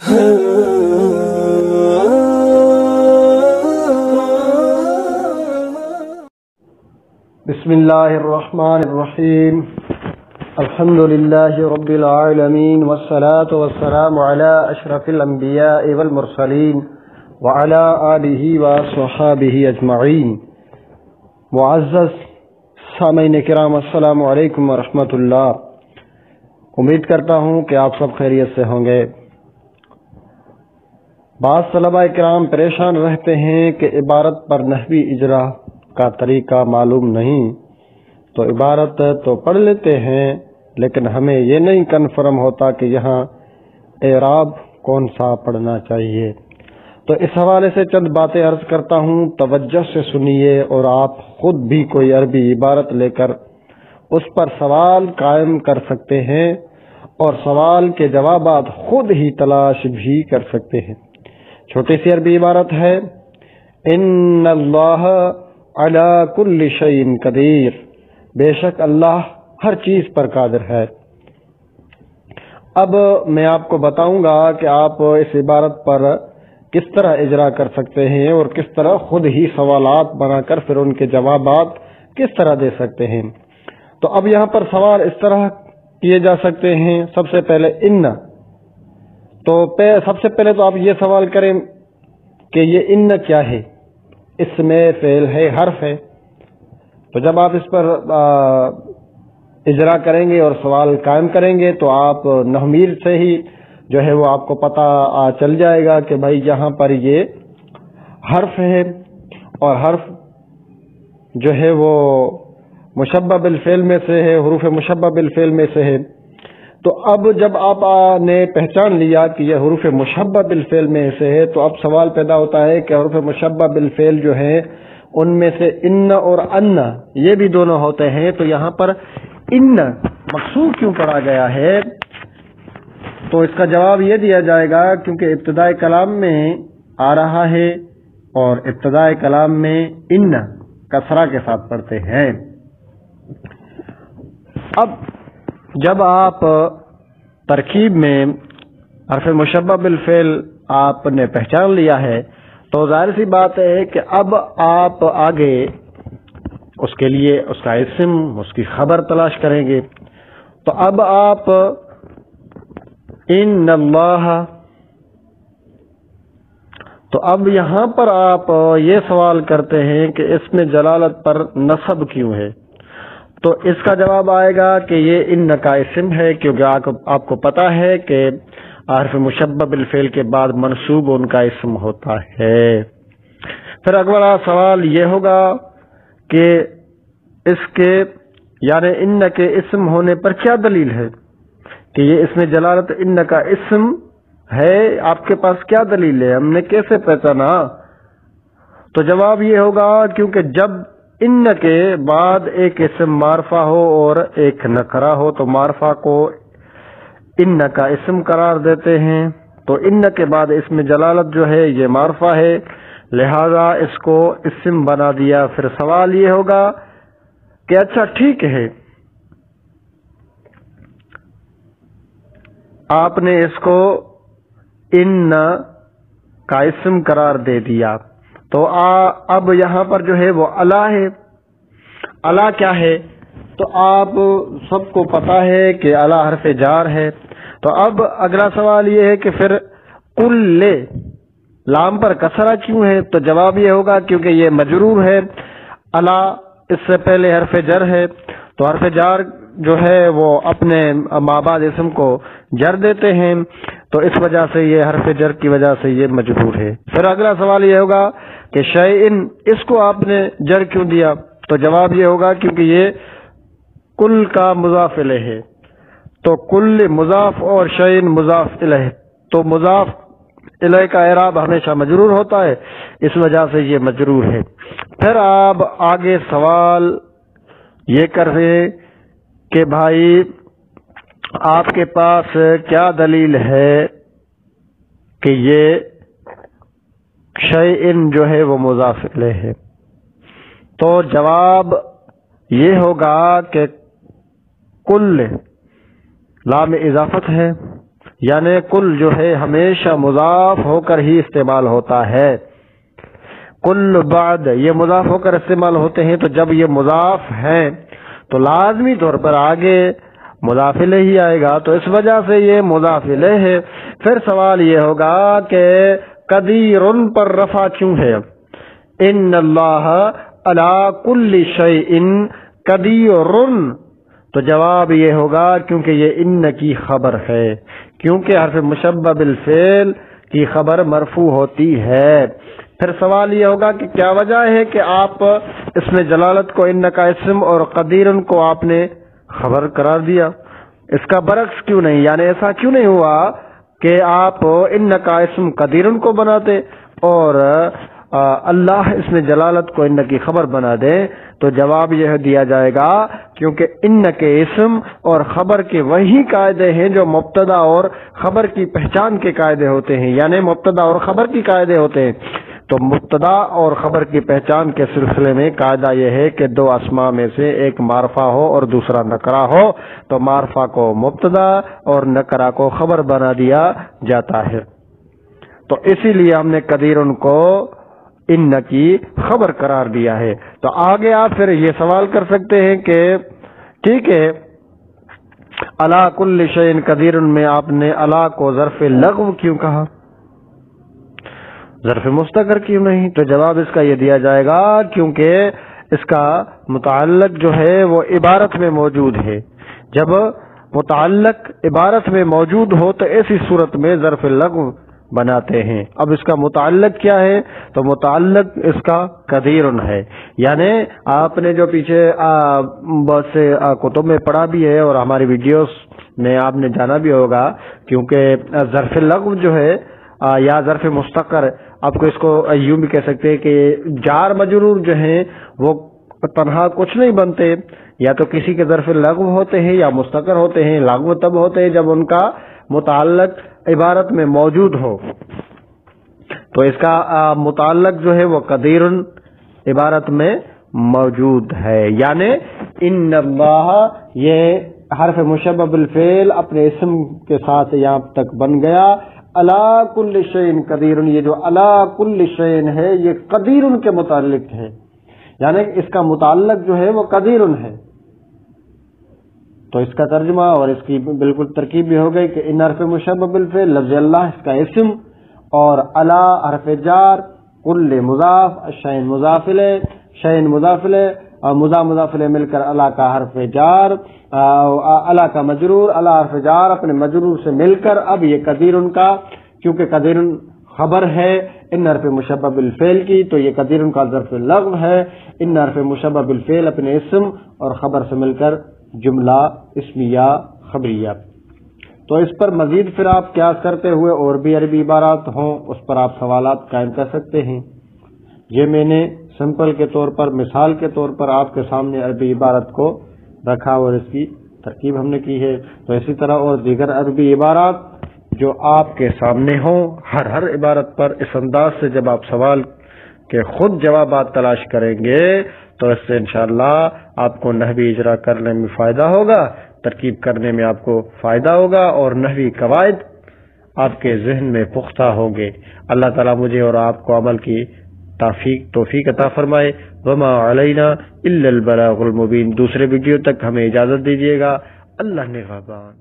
بسم اللہ الرحمن الرحیم الحمد للہ رب العالمین والصلاة والسلام علی اشرف الانبیاء والمرسلین وعلی آلہ وصحابہ اجمعین۔ معزز سامعین کرام، السلام علیکم ورحمۃ اللہ۔ امید کرتا ہوں کہ آپ سب خیریت سے ہوں گے۔ بعض طلباء کرام پریشان رہتے ہیں کہ عبارت پر نحوی اجرا کا طریقہ معلوم نہیں، تو عبارت تو پڑھ لیتے ہیں لیکن ہمیں یہ نہیں کنفرم ہوتا کہ یہاں اعراب کون سا پڑھنا چاہیے۔ تو اس حوالے سے چند باتیں عرض کرتا ہوں، توجہ سے سنیے، اور آپ خود بھی کوئی عربی عبارت لے کر اس پر سوال قائم کر سکتے ہیں اور سوال کے جوابات خود ہی تلاش بھی کر سکتے ہیں۔ چھوٹی سی عربی عبارت ہے، ان اللہ علی کل شیء قدیر، بے شک اللہ ہر چیز پر قادر ہے۔ اب میں آپ کو بتاؤں گا کہ آپ اس عبارت پر کس طرح اجرا کر سکتے ہیں اور کس طرح خود ہی سوالات بنا کر پھر ان کے جوابات کس طرح دے سکتے ہیں۔ تو اب یہاں پر سوال اس طرح کیے جا سکتے ہیں۔ سب سے پہلے ان، تو سب سے پہلے تو آپ یہ سوال کریں کہ یہ ان کیا ہے؟ اس میں فعل ہے، حرف ہے۔ تو جب آپ اس پر اجرا کریں گے اور سوال قائم کریں گے تو آپ نحویر سے ہی جو ہے وہ آپ کو پتہ چل جائے گا کہ بھائی یہاں پر یہ حرف ہے، اور حرف جو ہے وہ مشبہ بالفعل میں سے ہے، حروف مشبہ بالفعل میں سے ہے۔ تو اب جب آپ نے پہچان لیا کہ یہ حروف مشبہ بالفعل میں سے ہے، تو اب سوال پیدا ہوتا ہے کہ حروف مشبہ بالفعل جو ہیں ان میں سے ان اور ان یہ بھی دونوں ہوتے ہیں، تو یہاں پر ان مقصور کیوں پڑھا گیا ہے؟ تو اس کا جواب یہ دیا جائے گا کیونکہ ابتدائی کلام میں آ رہا ہے، اور ابتدائی کلام میں ان کسرہ کے ساتھ پڑھتے ہیں۔ اب جب آپ ترکیب میں حرف مشبہ بالفعل آپ نے پہچان لیا ہے، تو ظاہر سی بات ہے کہ اب آپ آگے اس کے لیے اس کا اسم، اس کی خبر تلاش کریں گے۔ تو اب آپ ان اللہ، تو اب یہاں پر آپ یہ سوال کرتے ہیں کہ اس میں جلالت پر نصب کیوں ہے؟ تو اس کا جواب آئے گا کہ یہ ان کا اسم ہے، کیونکہ آپ کو پتہ ہے کہ حرف مشبہ بالفعل کے بعد منصوب ان کا اسم ہوتا ہے۔ پھر اگلا سوال یہ ہوگا کہ اس کے یعنی ان کے اسم ہونے پر کیا دلیل ہے کہ یہ اس میں جلالت ان کا اسم ہے؟ آپ کے پاس کیا دلیل ہے؟ ہم نے کیسے پہچانا؟ تو جواب یہ ہوگا کیونکہ جب ان کے بعد ایک اسم معرفہ ہو اور ایک نکرہ ہو تو معرفہ کو ان کا اسم قرار دیتے ہیں، تو ان کے بعد اسم جلالت جو ہے یہ معرفہ ہے، لہذا اس کو اسم بنا دیا۔ پھر سوال یہ ہوگا کہ اچھا ٹھیک ہے، آپ نے اس کو ان کا اسم قرار دے دیا، تو اب یہاں پر جو ہے وہ الا ہے۔ الا کیا ہے؟ تو آپ سب کو پتا ہے کہ الا حرف جار ہے۔ تو اب اگلا سوال یہ ہے کہ پھر کل لام پر کسرہ کیوں ہے؟ تو جواب یہ ہوگا کیونکہ یہ مجرور ہے، الا اس سے پہلے حرف جر ہے، تو حرف جار جو ہے وہ اپنے مابعد اسم کو جر دیتے ہیں، تو اس وجہ سے یہ حرف جر کی وجہ سے یہ مجرور ہے۔ پھر اگلا سوال یہ ہوگا کہ شیئن اس کو آپ نے جر کیوں دیا؟ تو جواب یہ ہوگا کیونکہ یہ کل کا مضاف الیہ ہے، تو کل مضاف اور شیئن مضاف الیہ، تو مضاف الیہ کا اعراب ہمیشہ مجرور ہوتا ہے، اس وجہ سے یہ مجرور ہے۔ پھر آپ آگے سوال یہ کر رہے کہ بھائی آپ کے پاس کیا دلیل ہے کہ یہ شیئن جو ہے وہ مضاف الیہ ہے؟ تو جواب یہ ہوگا کہ کل لام اضافت ہے، یعنی کل جو ہے ہمیشہ مضاف ہو کر ہی استعمال ہوتا ہے. کل بعد یہ مضاف ہو کر استعمال ہوتے ہیں، تو جب یہ مضاف ہیں تو لازمی طور پر آگے مضاف الیہ ہی آئے گا، تو اس وجہ سے یہ مضاف الیہ ہے. پھر سوال یہ ہوگا کہ قدیر پر رفع کیوں ہے؟ ان اللہ علی کل شیء قدیر، تو جواب یہ ہوگا کیونکہ یہ ان کی خبر ہے، کیونکہ حرف مشبہ بالفعل کی خبر مرفوع ہوتی ہے. پھر سوال یہ ہوگا کہ کیا وجہ ہے کہ آپ اس میں جلالت کو ان کا اسم اور قدیر کو آپ نے خبر قرار دیا، اس کا برعکس کیوں نہیں؟ یعنی ایسا کیوں نہیں ہوا کہ آپ ان کا اسم قدیر کو بناتے اور اللہ اس میں جلالت کو ان کی خبر بنا دے؟ تو جواب یہ دیا جائے گا کیونکہ ان کے اسم اور خبر کے وہی قاعدے ہیں جو مبتدا اور خبر کی پہچان کے قاعدے ہوتے ہیں، یعنی مبتدا اور خبر کی قاعدے ہوتے ہیں. تو مبتدا اور خبر کی پہچان کے سلسلے میں قاعدہ یہ ہے کہ دو اسماء میں سے ایک معرفہ ہو اور دوسرا نکرہ ہو، تو معرفہ کو مبتدا اور نکرہ کو خبر بنا دیا جاتا ہے. تو اسی لیے ہم نے قدیر کو ان کی خبر قرار دیا ہے. تو آگے آپ پھر یہ سوال کر سکتے ہیں کہ ٹھیک ہے، الا کل شیء قدیر میں آپ نے الا کو ظرف لغو کیوں کہا، ظرف مستقر کیوں نہیں؟ تو جواب اس کا یہ دیا جائے گا کیونکہ اس کا متعلق جو ہے وہ عبارت میں موجود ہے. جب متعلق عبارت میں موجود ہو تو ایسی صورت میں ظرف لغو بناتے ہیں. اب اس کا متعلق کیا ہے؟ تو متعلق اس کا قدیر ہے. یعنی آپ نے جو پیچھے بہت سے کتب میں پڑھا بھی ہے اور ہماری ویڈیوز میں آپ نے جانا بھی ہوگا، کیونکہ ظرف لغو جو ہے یا ظرف مستقر، آپ کو اس کو یوں بھی کہہ سکتے ہیں کہ جار مجرور جو ہیں وہ تنہا کچھ نہیں بنتے، یا تو کسی کے ظرف لغو ہوتے ہیں یا مستقر ہوتے ہیں. لغو تب ہوتے ہیں جب ان کا متعلق عبارت میں موجود ہو. تو اس کا متعلق جو ہے وہ قدیر عبارت میں موجود ہے. یعنی ان اللہ، یہ حرف مشبہ بالفعل اپنے اسم کے ساتھ یہاں تک بن گیا. الا کل شیء قدیر، یہ جو الا کل شیء ہے یہ قدیر کے متعلق ہے، یعنی اس کا متعلق جو ہے وہ قدیر ہے. تو اس کا ترجمہ اور اس کی بالکل ترکیب بھی ہو گئی کہ ان حرف مشبہ بالفعل لفظ اللہ اس کا اسم، اور الا حرف جار، کل مضاف، شیء مضاف الیہ، شیء مضاف الیہ اور مضاف الیہ مل کر الا کا حرف جار، الا کا مجرور، الا حرف جار اپنے مجرور سے مل کر اب یہ قدیر کا، کیونکہ قدیر خبر ہے ان حرف مشبہ بالفعل کی، تو یہ قدیر کا ظرف لغو ہے. ان حرف مشبہ بالفعل اپنے اسم اور خبر سے مل کر جملہ اسمیہ خبریہ. تو اس پر مزید پھر آپ قیاس کرتے ہوئے اور بھی عربی عبارات ہوں اس پر آپ سوالات قائم کر سکتے ہیں. یہ میں نے سمپل کے طور پر، مثال کے طور پر آپ کے سامنے عربی عبارت کو رکھا اور اس کی ترکیب ہم نے کی ہے. تو اسی طرح اور دیگر عربی عبارات جو آپ کے سامنے ہوں، ہر عبارت پر اس انداز سے جب آپ سوال کے خود جوابات تلاش کریں گے تو اس سے انشاءاللہ آپ کو نحوی اجرا کرنے میں فائدہ ہوگا، ترکیب کرنے میں آپ کو فائدہ ہوگا اور نحوی قواعد آپ کے ذہن میں پختہ ہوں گے. اللہ تعالیٰ مجھے اور آپ کو عمل کی توفیق عطا فرمائے. وما علینا الا البلاغ المبین. دوسرے ویڈیو تک ہمیں اجازت دیجیے گا. اللہ نگہبان.